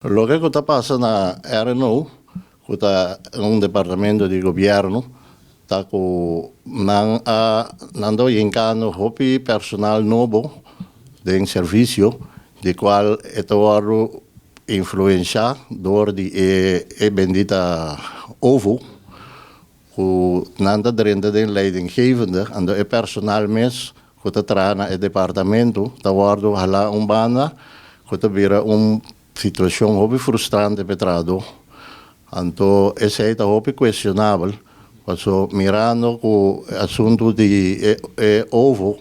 Lo que está pasando na RNO, que está um departamento de governo, está com nando incano hopi personal novo de serviço, de qual é todo influenciar door die bendita ovo, que nanda drenta den leidinggevende en de personal mes, que te trana het departamento, te worden hala bana, que te vira situação hobby frustrante petrado. Anto esse é hobby questionável. Passo mirando o assunto de ovo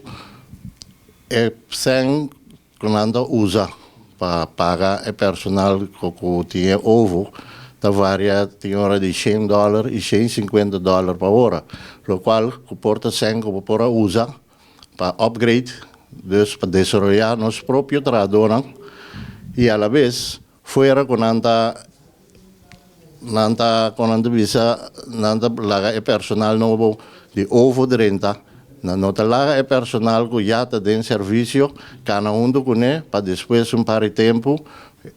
é sem quando usa para pagar o personal que tinha ovo, da varia tinha hora de $100 e $150 por hora, lo qual comporta sem que para usar para upgrade, dus para desenvolver nosso próprio trabalho. E a la vez fuera con nanta visa nanta laga e personal novo de ovo de renta na nota laga e personal que já está em serviço cada do cune para depois par de tempo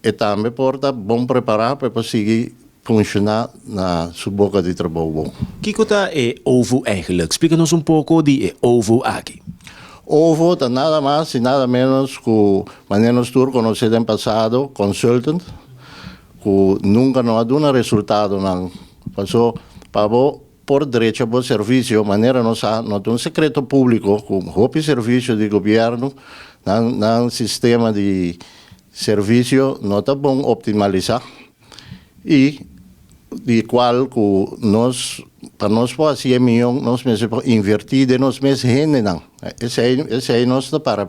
e também porta bom preparar para conseguir funcionar na sua boca de trabalho. Que coisa é ovo eigenlijk? Explica-nos pouco de ovo aqui. Ovo está nada mais e nada menos que maneira tour conhecido em passado, consultant, que nunca não ha dado resultado. Passou para por direito ao serviço, maneira não tem um secreto público, com o serviço de governo, no sistema de serviço não está bom optimalizar. E de qual que nós, para nós fazer nós mesmos invertir de nós mesmos gente não. Esse é nosso para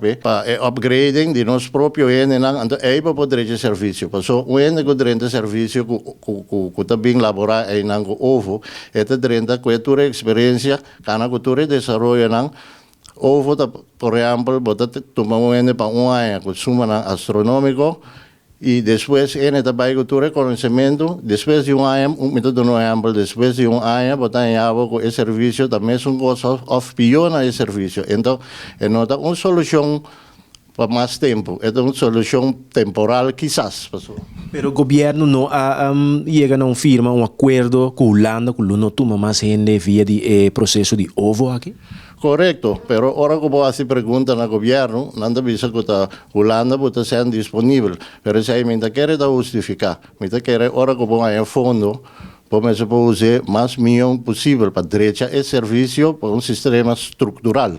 upgrading de nós próprio gente não, então é para poder ter serviço. Passou o ente que tem serviço que também laborar aí não com ovo, é ter cultura experiência, cada cultura desenvolve não. Ovo, por exemplo, botar tomar um ente para ano, consumo astronômico. E depois, ele também cultura conhecimento, depois de ano, método no ano, depois de ano, botar em água com esse serviço, também são coisas of piona esse serviço. Então, é nota uma solução para mais tempo, é uma solução temporal, quizás. Pero o governo não chega a firma acordo com a Holanda, que não toma mais gente via de processo de ovo aqui? Correcto, pero ora que você pergunta no governo, não deve ser que a Holanda pode ser disponível. Pero se aí me quer justificar, me quer ora que vão em fundo, como se pode usar mais milhão possível para direita e serviço para um sistema estrutural.